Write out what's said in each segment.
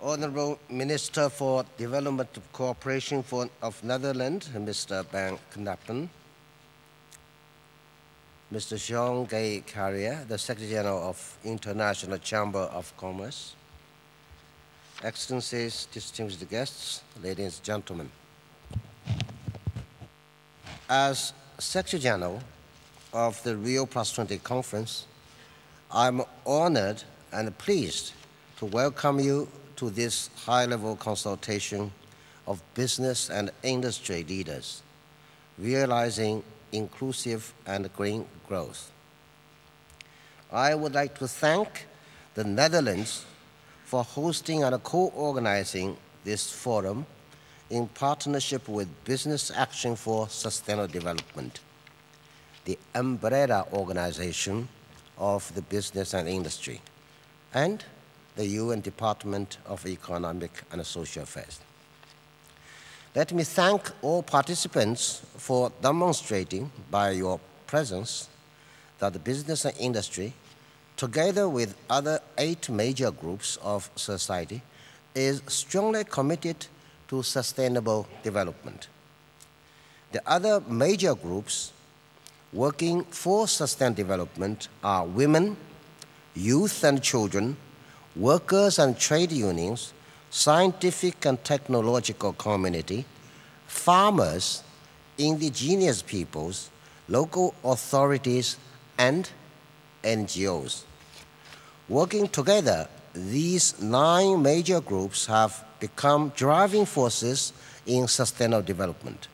Honorable Minister for Development Cooperation of Netherlands, Mr. Ben Knappen, Mr. Jean Gay Carrier, the Secretary General of International Chamber of Commerce, Excellencies, distinguished guests, ladies and gentlemen. As Secretary General of the Rio+20 Conference, I'm honored and pleased to welcome you to this high-level consultation of business and industry leaders, realizing inclusive and green growth. I would like to thank the Netherlands for hosting and co-organizing this forum in partnership with Business Action for Sustainable Development, the umbrella organization of the business and industry, and the UN Department of Economic and Social Affairs. Let me thank all participants for demonstrating by your presence that the business and industry, together with other 8 major groups of society, is strongly committed to sustainable development. The other major groups working for sustainable development are women, youth and children, workers and trade unions, scientific and technological community, farmers, indigenous peoples, local authorities, and NGOs. Working together, these 9 major groups have become driving forces in sustainable development.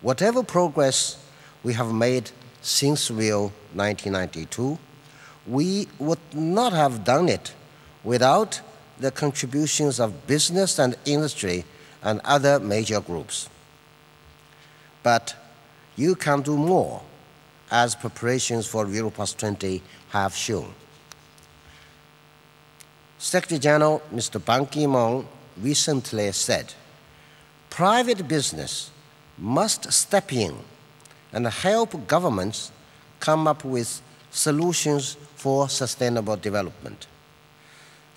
Whatever progress we have made since Rio 1992, we would not have done it without the contributions of business and industry and other major groups. But you can do more, as preparations for Rio+20 have shown. Secretary General Mr. Ban Ki-moon recently said, private business must step in and help governments come up with solutions for sustainable development.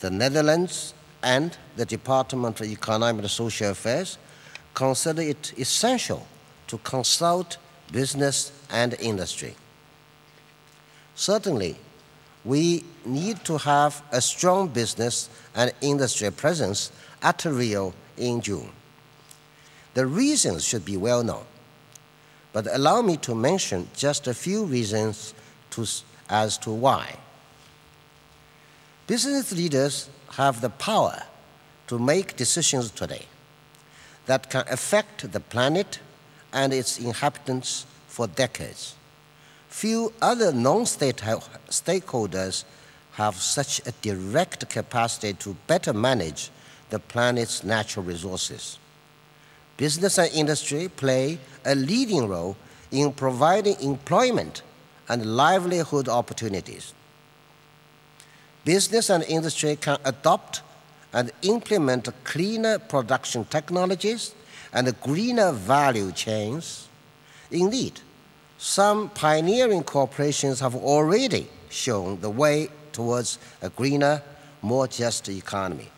The Netherlands and the Department of Economic and Social Affairs consider it essential to consult business and industry. Certainly, we need to have a strong business and industry presence at Rio in June. The reasons should be well known, but allow me to mention just a few reasons as to why. Business leaders have the power to make decisions today that can affect the planet and its inhabitants for decades. Few other non-state stakeholders have such a direct capacity to better manage the planet's natural resources. Business and industry play a leading role in providing employment and livelihood opportunities. Business and industry can adopt and implement cleaner production technologies and greener value chains. Indeed, some pioneering corporations have already shown the way towards a greener, more just economy.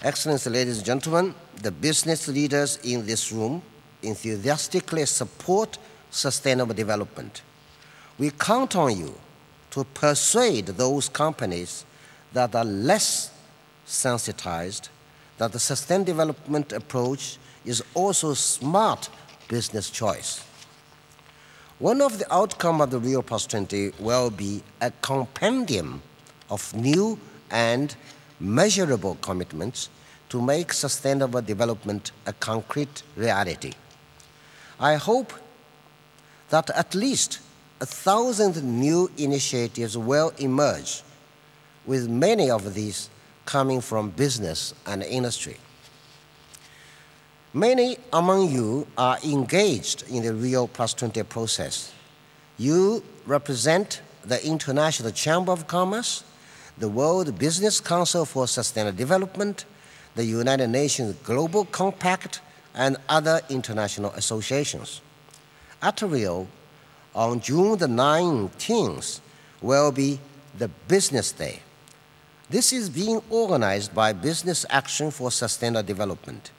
Excellencies, ladies and gentlemen, the business leaders in this room enthusiastically support sustainable development. We count on you to persuade those companies that are less sensitized that the sustainable development approach is also a smart business choice. One of the outcomes of the Rio+20 will be a compendium of new and measurable commitments to make sustainable development a concrete reality. I hope that at least 1,000 new initiatives will emerge, with many of these coming from business and industry. Many among you are engaged in the Rio+20 process. You represent the International Chamber of Commerce, the World Business Council for Sustainable Development, the United Nations Global Compact, and other international associations. At Rio, on June the 19th, will be the Business Day, This is being organized by Business Action for Sustainable Development.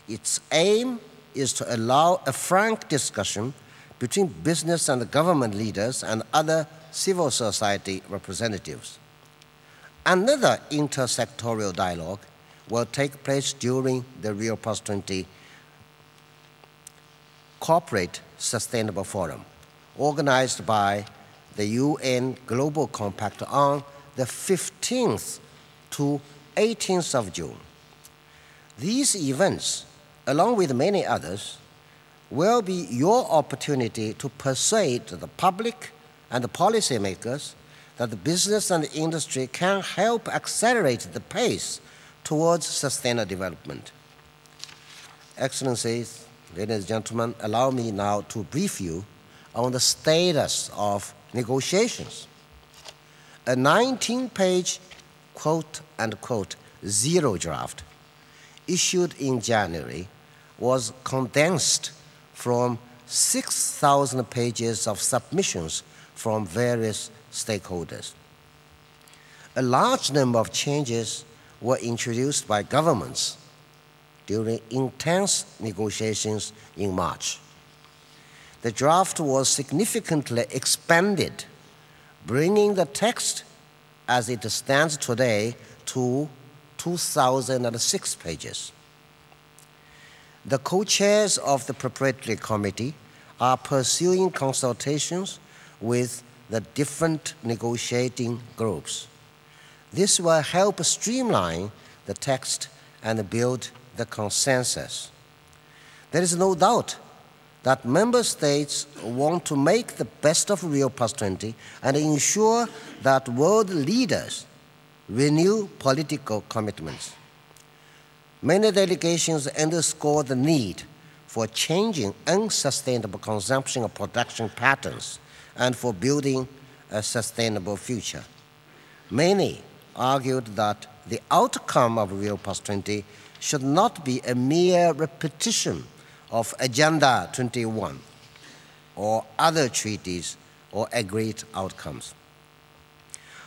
Its aim is to allow a frank discussion between business and government leaders and other civil society representatives. Another intersectoral dialogue will take place during the Rio+20 Corporate Sustainable Forum, organized by the UN Global Compact on the 15th to 18th of June. These events, along with many others, will be your opportunity to persuade the public and the policymakers that the business and the industry can help accelerate the pace towards sustainable development. Excellencies, ladies and gentlemen, allow me now to brief you on the status of negotiations. A 19-page quote-unquote zero draft issued in January was condensed from 6,000 pages of submissions from various stakeholders. A large number of changes were introduced by governments during intense negotiations in March. The draft was significantly expanded, bringing the text as it stands today to 2,006 pages. The co-chairs of the preparatory committee are pursuing consultations with the different negotiating groups. This will help streamline the text and build the consensus. There is no doubt that member states want to make the best of Rio+20 and ensure that world leaders renew political commitments. Many delegations underscore the need for changing unsustainable consumption or production patterns and for building a sustainable future. Many argued that the outcome of Rio+20 should not be a mere repetition of Agenda 21 or other treaties or agreed outcomes.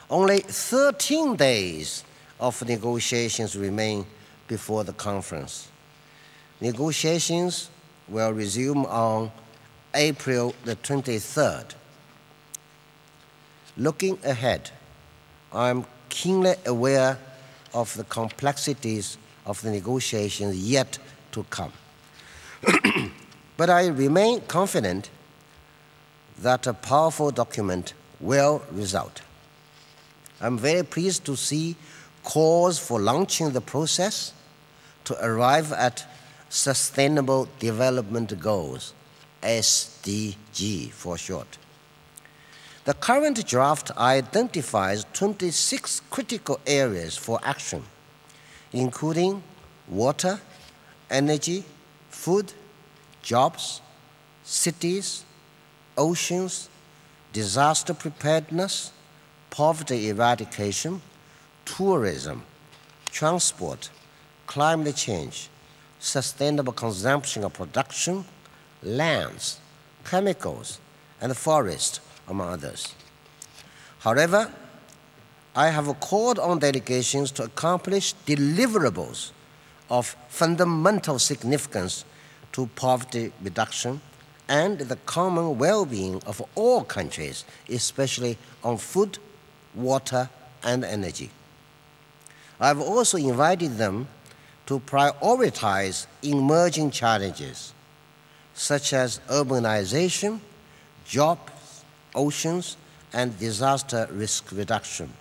Only 13 days of negotiations remain before the conference. Negotiations will resume on April the 23rd. Looking ahead, I'm keenly aware of the complexities of the negotiations yet to come. But I remain confident that a powerful document will result. I'm very pleased to see calls for launching the process to arrive at Sustainable Development Goals, SDG for short. The current draft identifies 26 critical areas for action, including water, energy, food, jobs, cities, oceans, disaster preparedness, poverty eradication, tourism, transport, climate change, sustainable consumption or production, lands, chemicals, and forests, among others. However, I have called on delegations to accomplish deliverables of fundamental significance to poverty reduction and the common well-being of all countries, especially on food, water, and energy. I've also invited them to prioritize emerging challenges, such as urbanization, jobs, oceans, and disaster risk reduction.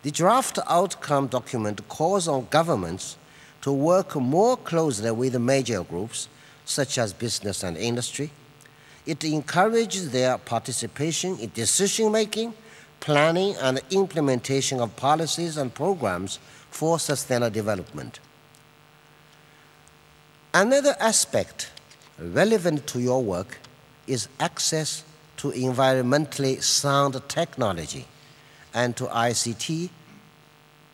The draft outcome document calls on governments to work more closely with major groups, such as business and industry. It encourages their participation in decision-making, planning, and implementation of policies and programs for sustainable development. Another aspect relevant to your work is access to environmentally sound technology and to ICT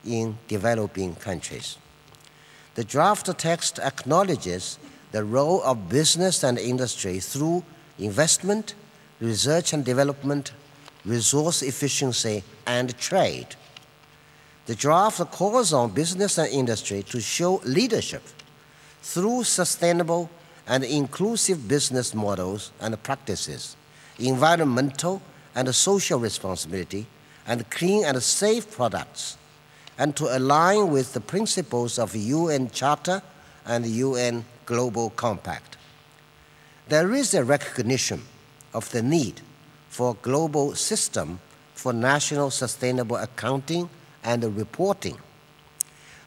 in developing countries. The draft text acknowledges the role of business and industry through investment, research and development, resource efficiency, and trade. The draft calls on business and industry to show leadership through sustainable and inclusive business models and practices, environmental and social responsibility, and clean and safe products, and to align with the principles of UN Charter and the UN Global Compact. There is a recognition of the need for a global system for national sustainable accounting and reporting.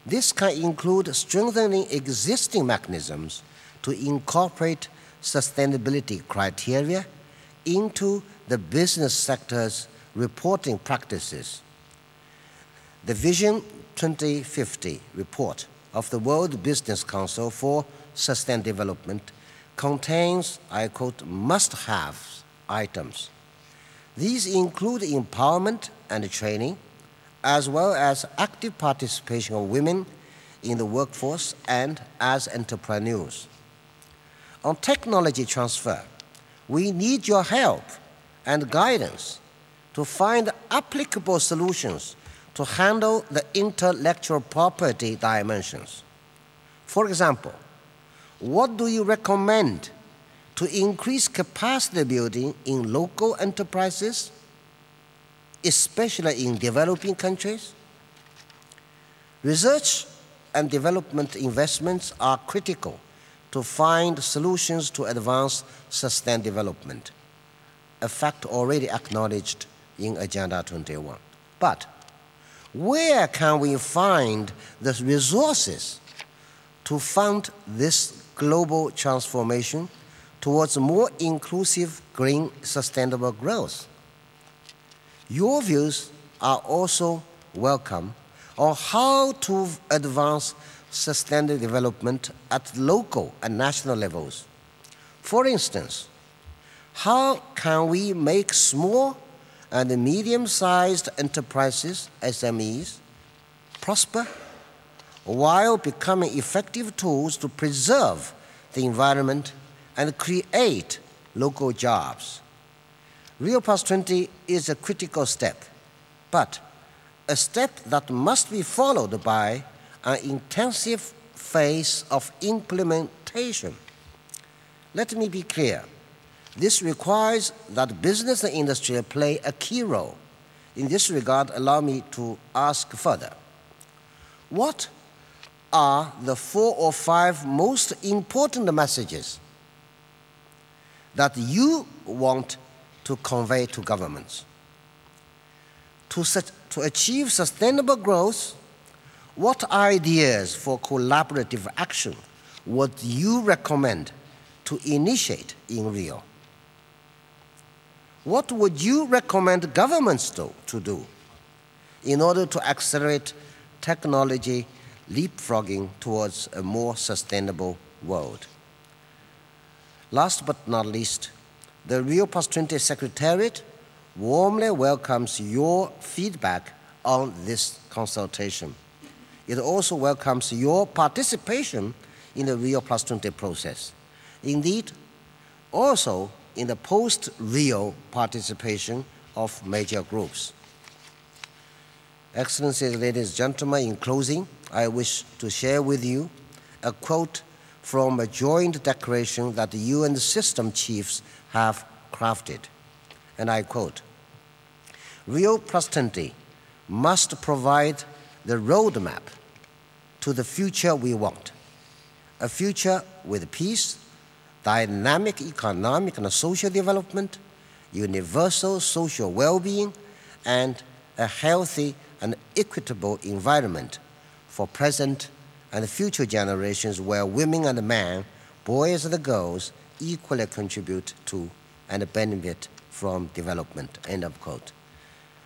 This can include strengthening existing mechanisms to incorporate sustainability criteria into the business sector's reporting practices. The Vision 2050 report of the World Business Council for Sustainable Development contains, I quote, must-have items. These include empowerment and training, as well as active participation of women in the workforce and as entrepreneurs. On technology transfer, we need your help and guidance to find applicable solutions to handle the intellectual property dimensions. For example, what do you recommend to increase capacity building in local enterprises, especially in developing countries? Research and development investments are critical to find solutions to advance sustained development, a fact already acknowledged in Agenda 21. But where can we find the resources to fund this global transformation towards more inclusive, green, sustainable growth? Your views are also welcome on how to advance sustainable development at local and national levels. For instance, how can we make small and medium-sized enterprises, SMEs, prosper while becoming effective tools to preserve the environment and create local jobs? Rio+20 is a critical step, but a step that must be followed by an intensive phase of implementation. Let me be clear. This requires that business and industry play a key role. In this regard, allow me to ask further. What are the 4 or 5 most important messages that you want to convey to governments? To achieve sustainable growth, what ideas for collaborative action would you recommend to initiate in Rio? What would you recommend governments to do in order to accelerate technology leapfrogging towards a more sustainable world? Last but not least, the Rio+20 Secretariat warmly welcomes your feedback on this consultation. It also welcomes your participation in the Rio+20 process. Indeed, also in the post-Rio participation of major groups. Excellencies, ladies and gentlemen, in closing, I wish to share with you a quote from a joint declaration that the UN system chiefs have crafted. And I quote, Rio+20 must provide the roadmap to the future we want, a future with peace, dynamic economic and social development, universal social well-being, and a healthy and equitable environment for present and future generations where women and men, boys and girls, equally contribute to and benefit from development, end of quote.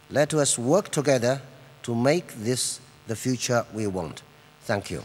Let us work together to make this the future we want. Thank you.